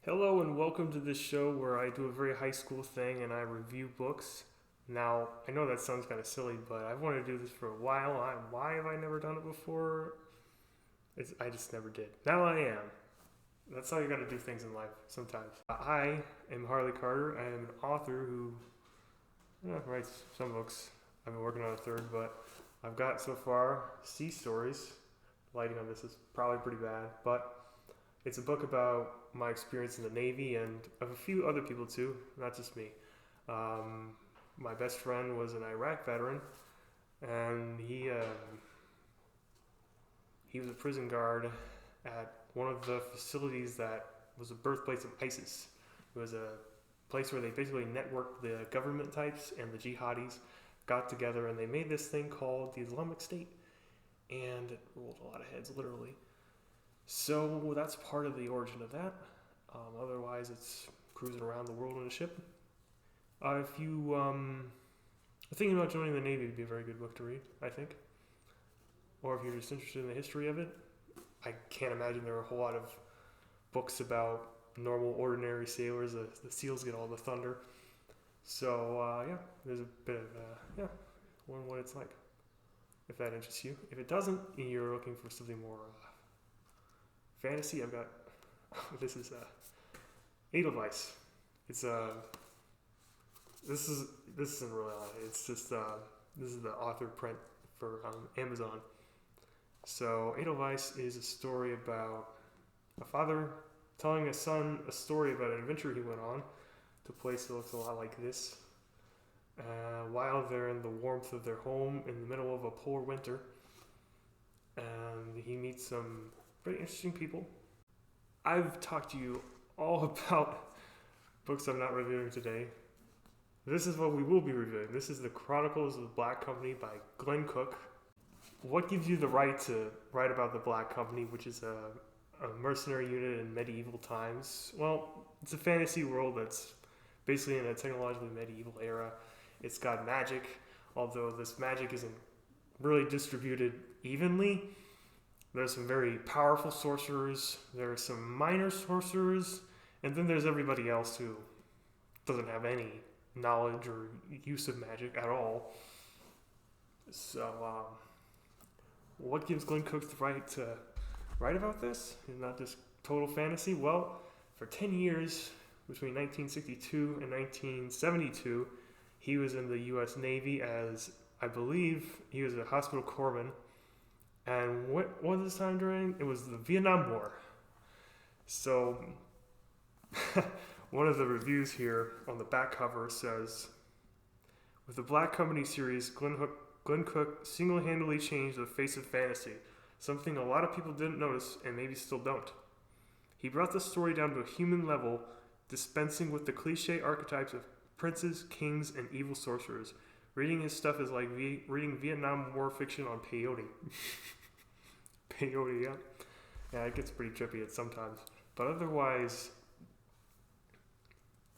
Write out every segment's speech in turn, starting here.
Hello and welcome to this show where I do a very high school thing and I review books. Now, I know that sounds kind of silly, but I've wanted to do this for a while. Why have I never done it before? I just never did. Now I am. That's how you gotta do things in life sometimes. I am Harley Carter. I am an author who writes some books. I've been working on a third, but I've got so far Sea Stories. The lighting on this is probably pretty bad, but it's a book about my experience in the Navy and of a few other people too, not just me. My best friend was an Iraq veteran, and he was a prison guard at one of the facilities that was the birthplace of ISIS. It was a place where they basically networked the government types and the jihadis got together and they made this thing called the Islamic State, and it rolled a lot of heads, literally. So that's part of the origin of that. Otherwise, it's cruising around the world in a ship. If you are thinking about joining the Navy, it'd be a very good book to read, I think. Or if you're just interested in the history of it, I can't imagine there are a whole lot of books about normal, ordinary sailors. The SEALs get all the thunder. So, there's a bit of, learn what it's like, if that interests you. If it doesn't, and you're looking for something more fantasy, I've got, this is Edelweiss. It's this isn't really on it. It's just this is the author print for Amazon. So Edelweiss is a story about a father telling a son a story about an adventure he went on to a place that looks a lot like this. While they're in the warmth of their home in the middle of a polar winter, and he meets some very interesting people. I've talked to you all about books I'm not reviewing today. This is what we will be reviewing. This is the Chronicles of the Black Company by Glenn Cook. What gives you the right to write about the Black Company, which is a mercenary unit in medieval times? Well, it's a fantasy world that's basically in a technologically medieval era. It's got magic, although this magic isn't really distributed evenly. There's some very powerful sorcerers, there are some minor sorcerers, and then there's everybody else who doesn't have any knowledge or use of magic at all. So, what gives Glenn Cook the right to write about this and not just total fantasy? Well, for 10 years, between 1962 and 1972, he was in the U.S. Navy as, I believe, he was a hospital corpsman. And what was this time during? It was the Vietnam War. So, one of the reviews here on the back cover says, with the Black Company series, Glenn Cook single-handedly changed the face of fantasy, something a lot of people didn't notice and maybe still don't. He brought the story down to a human level, dispensing with the cliche archetypes of princes, kings, and evil sorcerers. Reading his stuff is like reading Vietnam War fiction on peyote. Peyote, yeah. Yeah, it gets pretty trippy at sometimes. But otherwise,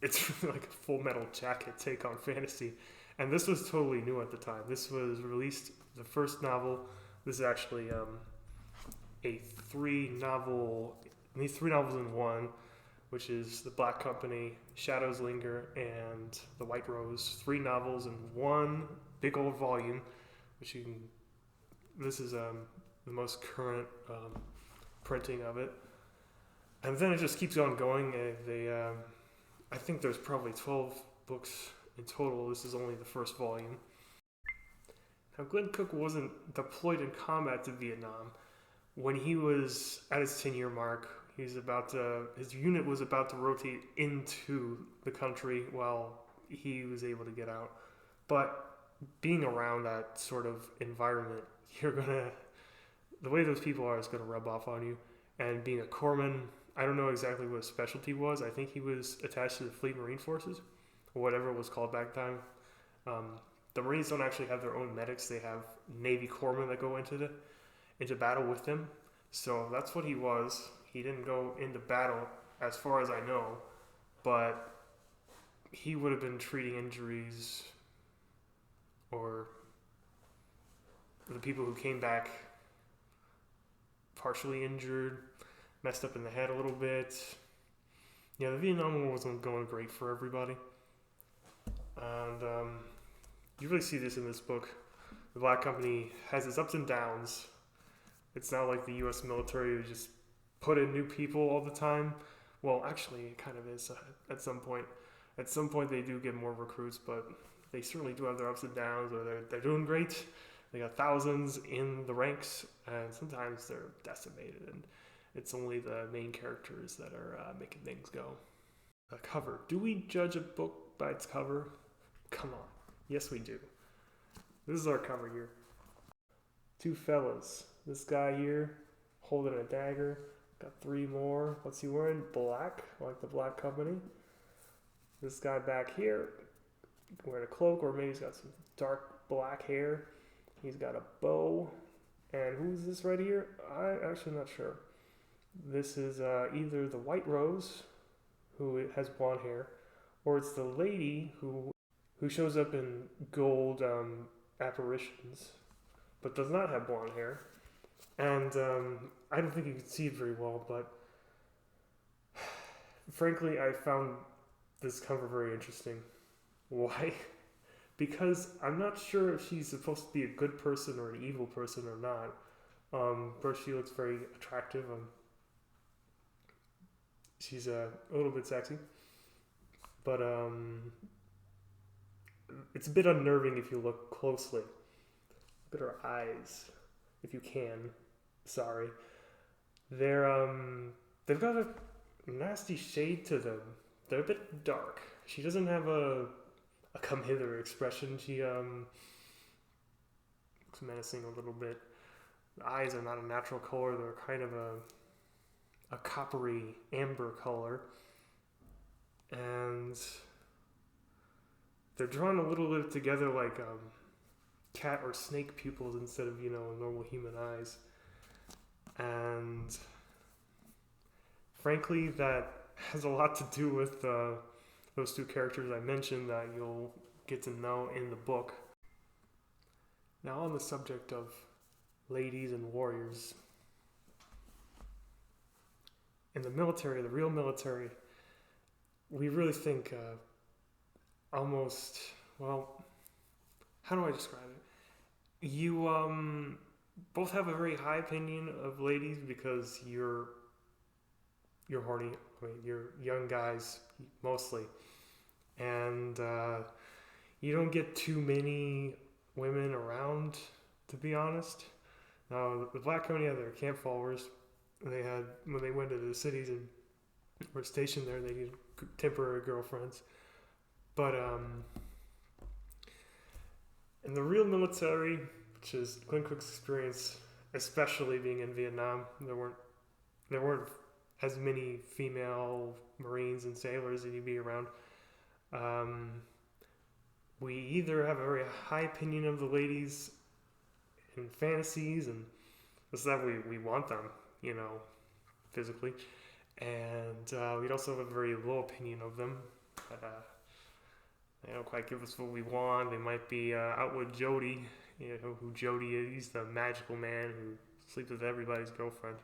it's really like a Full Metal Jacket take on fantasy. And this was totally new at the time. This was released, the first novel. This is actually these three novels in one, which is The Black Company, Shadows Linger, and The White Rose. 3 novels in one big old volume, which you can, this is the most current printing of it. And then it just keeps on going. I think there's probably 12 books in total. This is only the first volume. Now, Glenn Cook wasn't deployed in combat to Vietnam. When he was at his 10-year mark, his unit was about to rotate into the country while he was able to get out. But being around that sort of environment, the way those people are is going to rub off on you. And being a corpsman, I don't know exactly what his specialty was. I think he was attached to the Fleet Marine Forces, or whatever it was called back then. The Marines don't actually have their own medics. They have Navy corpsmen that go into battle with them. So that's what he was. He didn't go into battle, as far as I know, but he would have been treating injuries or the people who came back partially injured, messed up in the head a little bit, yeah, the Vietnam War wasn't going great for everybody, and you really see this in this book. The Black Company has its ups and downs. It's not like the U.S. military who just put in new people all the time. Well, actually, it kind of is at some point. At some point, they do get more recruits, but they certainly do have their ups and downs. Or they're doing great. They got thousands in the ranks, and sometimes they're decimated, and it's only the main characters that are making things go. A cover. Do we judge a book by its cover? Come on. Yes, we do. This is our cover here. Two fellas. This guy here holding a dagger. Got three more. What's he wearing? Black, like the Black Company. This guy back here wearing a cloak, or maybe he's got some dark black hair. He's got a bow. And who's this right here? I'm actually not sure. This is either the White Rose, who has blonde hair, or it's the lady who shows up in gold apparitions, but does not have blonde hair. And I don't think you can see it very well, but frankly, I found this cover very interesting. Why? Because I'm not sure if she's supposed to be a good person or an evil person or not. First, she looks very attractive. She's a little bit sexy, but it's a bit unnerving if you look closely. Look at her eyes, if you can. Sorry, they've got a nasty shade to them. They're a bit dark. She doesn't have a come hither expression. She looks menacing a little bit. The eyes are not a natural color. They're kind of a coppery amber color, and they're drawn a little bit together like cat or snake pupils instead of normal human eyes. And frankly, that has a lot to do with those two characters I mentioned that you'll get to know in the book. Now, on the subject of ladies and warriors, in the military, the real military, we really think almost, well, how do I describe it? You both have a very high opinion of ladies because you're horny. I mean, you're young guys mostly, and you don't get too many women around, to be honest. Now, the Black Company had their camp followers. They had, when they went to the cities and were stationed there, they needed temporary girlfriends. But in the real military, which is Glenn Cook's experience, especially being in Vietnam, there weren't as many female Marines and sailors that you'd be around. We either have a very high opinion of the ladies in fantasies, and it's that we want them, physically, and we'd also have a very low opinion of them. They don't quite give us what we want. They might be out with Jody, who Jody is. He's the magical man who sleeps with everybody's girlfriend,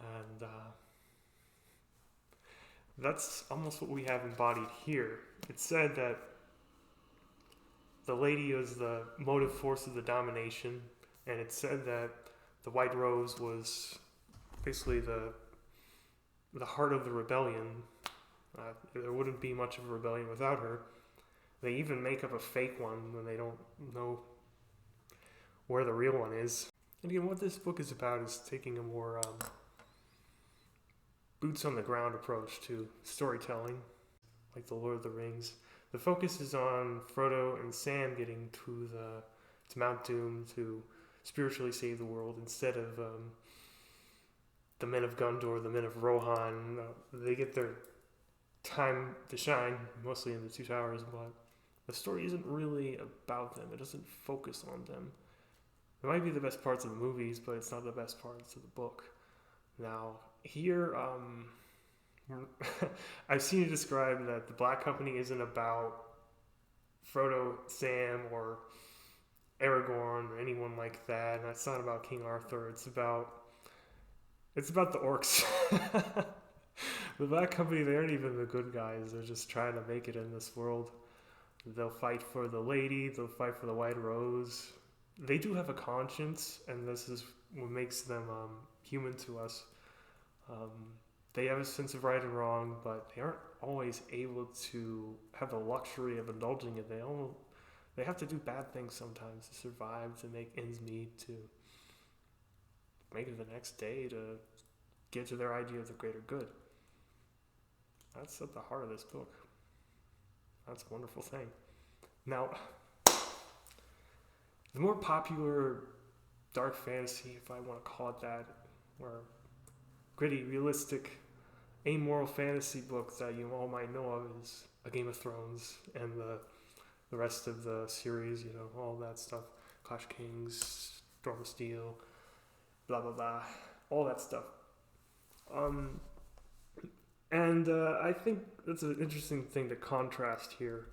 and that's almost what we have embodied here. It's said that the lady is the motive force of the domination, and it's said that the White Rose was basically the heart of the rebellion. There wouldn't be much of a rebellion without her. They even make up a fake one when they don't know where the real one is. And again, what this book is about is taking a more boots on the ground approach to storytelling, like the Lord of the Rings. The focus is on Frodo and Sam getting to Mount Doom to spiritually save the world instead of the men of Gondor, the men of Rohan. They get their time to shine, mostly in the Two Towers, but the story isn't really about them. It doesn't focus on them. It might be the best parts of the movies, but it's not the best parts of the book. Now, here, I've seen it described that the Black Company isn't about Frodo, Sam, or Aragorn, or anyone like that. And it's not about King Arthur. It's about the orcs. The Black Company, they aren't even the good guys. They're just trying to make it in this world. They'll fight for the lady. They'll fight for the White Rose. They do have a conscience, and this is what makes them human to us. They have a sense of right and wrong, but they aren't always able to have the luxury of indulging it. They have to do bad things sometimes to survive, to make ends meet, to make it the next day, to get to their idea of the greater good. That's at the heart of this book. That's a wonderful thing. Now, the more popular dark fantasy, if I want to call it that, or gritty, realistic, amoral fantasy book that you all might know of is A Game of Thrones and the rest of the series, all that stuff. Clash of Kings, Storm of Steel, blah, blah, blah, all that stuff. I think that's an interesting thing to contrast here.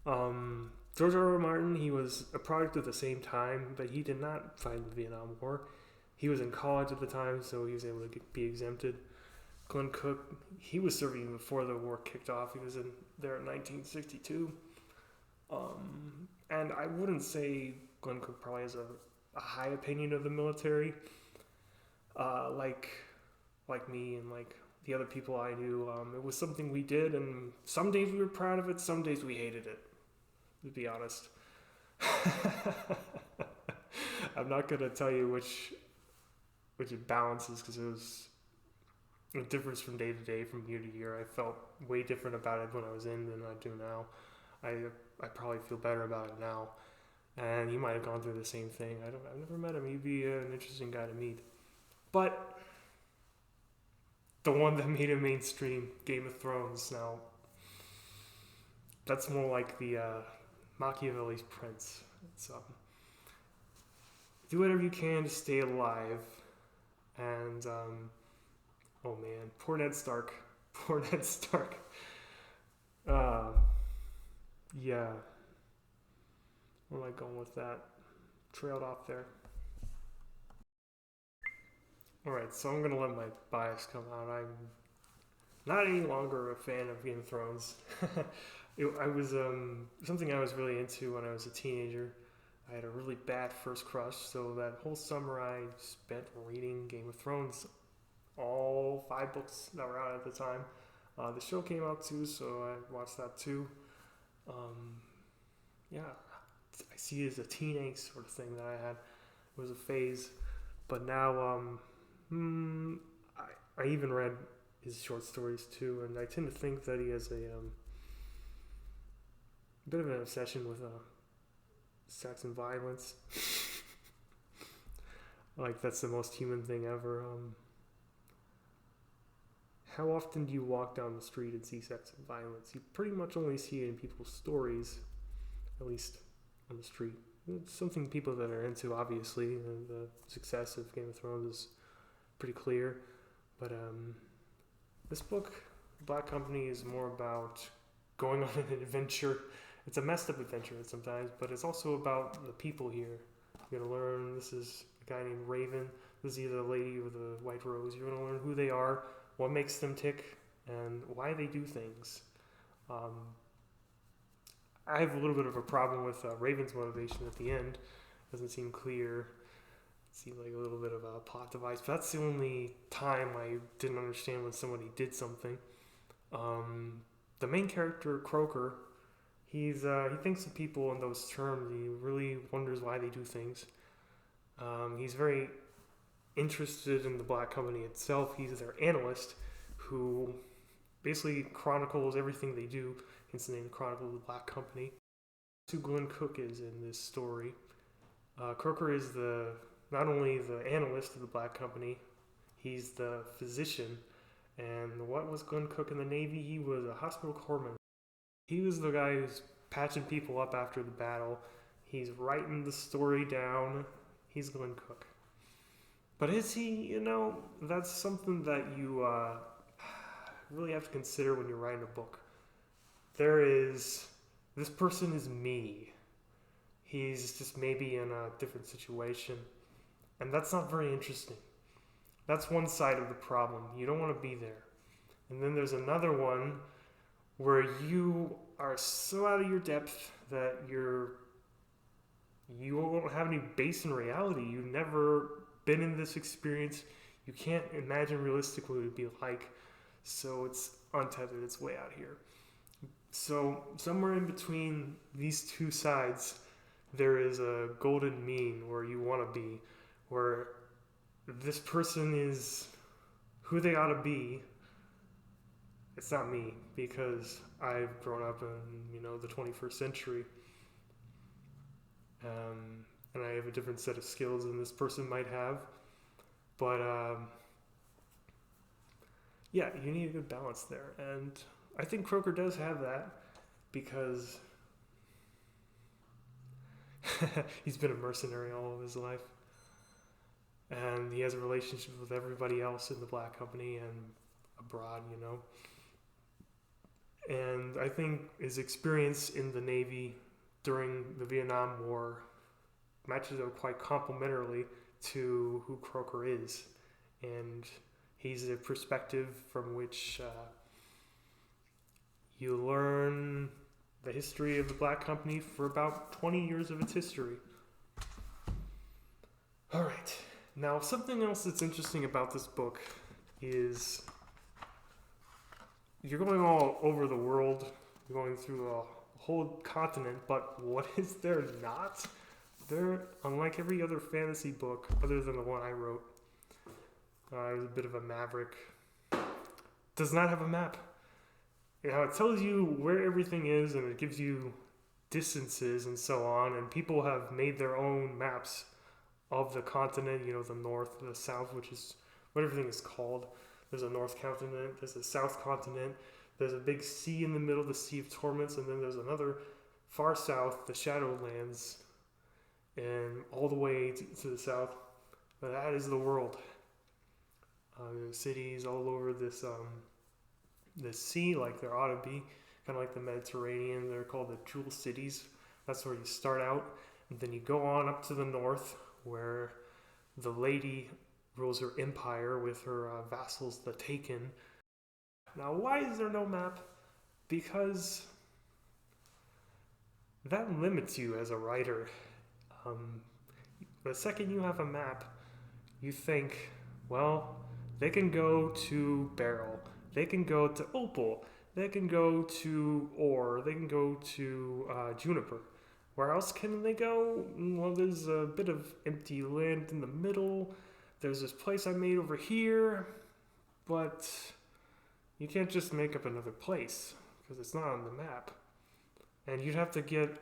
George R. R. Martin, he was a product of the same time, but he did not fight the Vietnam War. He was in college at the time, so he was able to be exempted. Glenn Cook, he was serving before the war kicked off. He was in there in 1962. And I wouldn't say Glenn Cook probably has a high opinion of the military, like me and like the other people I knew. It was something we did, and some days we were proud of it, some days we hated it, to be honest. I'm not going to tell you which it balances, because it was a difference from day to day, from year to year. I felt way different about it when I was in than I do now. I probably feel better about it now. And he might have gone through the same thing. I've never met him. He'd be an interesting guy to meet. But the one that made him mainstream, Game of Thrones. Now, that's more like the Machiavelli's Prince. It's do whatever you can to stay alive. And oh man, poor Ned Stark. Poor Ned Stark. Yeah. Where am I going with that? Trailed off there. Alright, so I'm going to let my bias come out. I'm not any longer a fan of Game of Thrones. I was something I was really into when I was a teenager. I had a really bad first crush, so that whole summer I spent reading Game of Thrones. All 5 books that were out at the time. The show came out too, so I watched that too. Yeah, I see it as a teen angst sort of thing that I had. It was a phase. But now, I even read his short stories too, and I tend to think that he has a bit of an obsession with sex and violence. Like, that's the most human thing ever. How often do you walk down the street and see sex and violence? You pretty much only see it in people's stories, at least on the street. It's something people that are into, obviously, and the success of Game of Thrones is pretty clear. But this book, Black Company, is more about going on an adventure. It's a messed up adventure sometimes, but it's also about the people here. You're going to learn, this is a guy named Raven. This is either the lady or the White Rose. You're going to learn who they are, what makes them tick, and why they do things. I have a little bit of a problem with Raven's motivation at the end. Doesn't seem clear. It seemed like a little bit of a plot device. But that's the only time I didn't understand when somebody did something. The main character, Croker, he thinks of people in those terms. He really wonders why they do things. He's very interested in the Black Company itself. He's their analyst who basically chronicles everything they do. Hence the name Chronicles of the Black Company. Who Glenn Cook is in this story. Croker is not only the analyst of the Black Company, he's the physician. And what was Glenn Cook in the Navy? He was a hospital corpsman. He was the guy who's patching people up after the battle. He's writing the story down. He's Glenn Cook. But is he, that's something that you really have to consider when you're writing a book. This person is me. He's just maybe in a different situation. And that's not very interesting. That's one side of the problem. You don't want to be there. And then there's another one where you are so out of your depth that you won't have any base in reality. You've never been in this experience. You can't imagine realistically what it would be like. So it's untethered. It's way out here. So somewhere in between these two sides, there is a golden mean where you want to be, where this person is who they ought to be. It's not me, because I've grown up in the 21st century, and I have a different set of skills than this person might have. But yeah, you need a good balance there, and I think Croker does have that, because he's been a mercenary all of his life, and he has a relationship with everybody else in the Black Company and abroad, And I think his experience in the Navy during the Vietnam War matches up quite complementarily to who Croker is. And he's a perspective from which you learn the history of the Black Company for about 20 years of its history. All right. Now, something else that's interesting about this book is you're going all over the world, you're going through a whole continent, but what is there not? There, unlike every other fantasy book, other than the one I wrote, I was a bit of a maverick, does not have a map. It tells you where everything is, and it gives you distances and so on, and people have made their own maps of the continent, the north, the south, which is what everything is called. There's a North Continent, there's a South Continent, there's a big sea in the middle, the Sea of Torments, and then there's another far south, the Shadowlands, and all the way to the south. But that is the world. There's cities all over this sea, like there ought to be, kind of like the Mediterranean. They're called the Jewel Cities. That's where you start out, and then you go on up to the north, where the lady rules her empire with her vassals, the Taken. Now, why is there no map? Because that limits you as a writer. The second you have a map, you think, well, they can go to Beryl, they can go to Opal, they can go to Ore, they can go to Juniper. Where else can they go? Well, there's a bit of empty land in the middle. There's this place I made over here, but you can't just make up another place because it's not on the map. And you'd have to get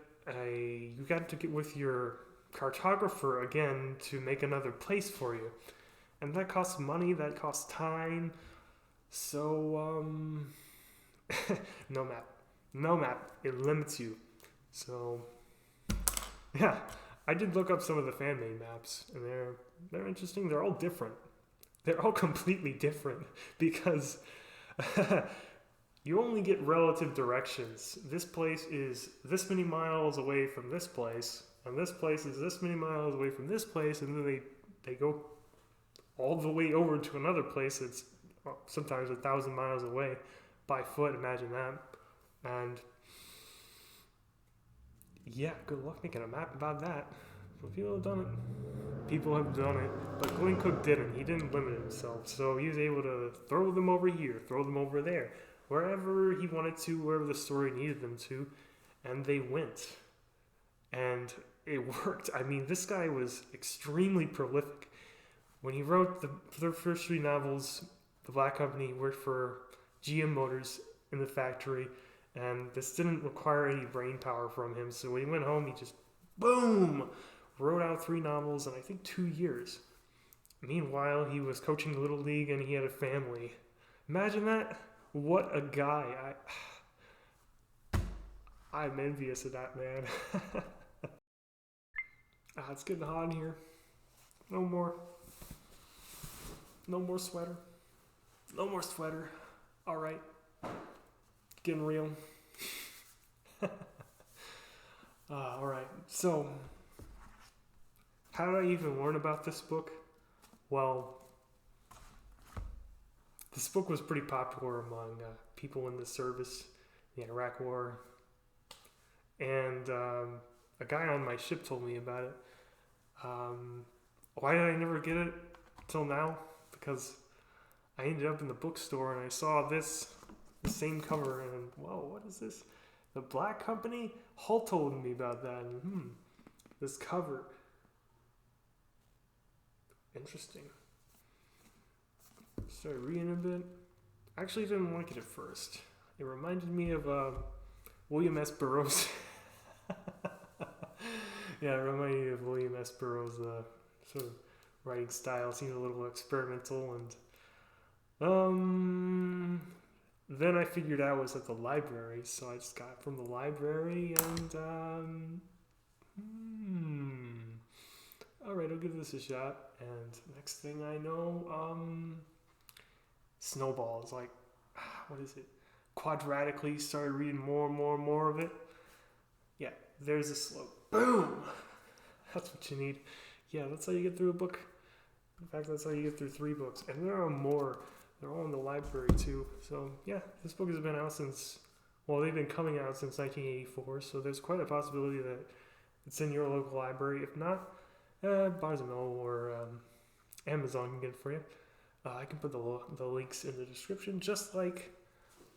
with your cartographer again to make another place for you. And that costs money, that costs time. So, no map. It limits you. So, yeah, I did look up some of the fan-made maps, and they're interesting. They're all different. They're all completely different because you only get relative directions. This place is this many miles away from this place, and this place is this many miles away from this place, and then they go all the way over to another place that's sometimes 1,000 miles away by foot. Imagine that. And yeah, good luck making a map about that. But people have done it. But Glenn Cook didn't. He didn't limit himself. So he was able to throw them over here, throw them over there, wherever he wanted to, wherever the story needed them to. And they went. And it worked. I mean, this guy was extremely prolific. When he wrote the first 3 novels, the Black Company worked for GM Motors in the factory. And this didn't require any brain power from him. So when he went home, he just, boom, wrote out 3 novels in, I think, 2 years. Meanwhile, he was coaching the Little League and he had a family. Imagine that. What a guy. I'm envious of that man. It's getting hot in here. No more sweater. No more sweater. All right. Getting real. All right. So, how did I even learn about this book? Well, this book was pretty popular among people in the service, the Iraq War, and a guy on my ship told me about it. Why did I never get it till now? Because I ended up in the bookstore and I saw the same cover, and whoa, what is this? The Black Company? Hull told me about that, and this cover. Interesting. Started reading a bit. I actually didn't like it at first. It reminded me of William S. Burroughs. Yeah, it reminded me of William S. Burroughs' sort of writing style. Seemed a little experimental, and then I figured out it was at the library, so I just got it from the library, and alright, I'll give this a shot. And next thing I know, Snowball is like, what is it? Quadratically started reading more and more and more of it. Yeah, there's a slope. Boom! That's what you need. Yeah, that's how you get through a book. In fact, that's how you get through 3 books. And there are more. They're all in the library too. So yeah, this book has been out since, well, they've been coming out since 1984. So there's quite a possibility that it's in your local library. If not, Barnes & Noble or Amazon can get it for you. I can put the links in the description, just like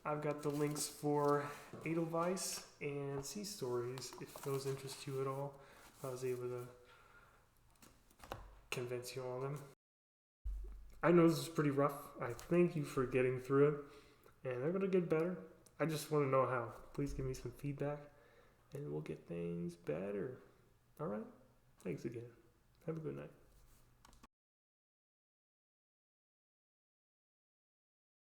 I've got the links for Edelweiss and Sea Stories, if those interest you at all. I was able to convince you on them. I know this is pretty rough. I thank you for getting through it, and they're going to get better. I just want to know how. Please give me some feedback, and we'll get things better. All right? Thanks again. Have a good night.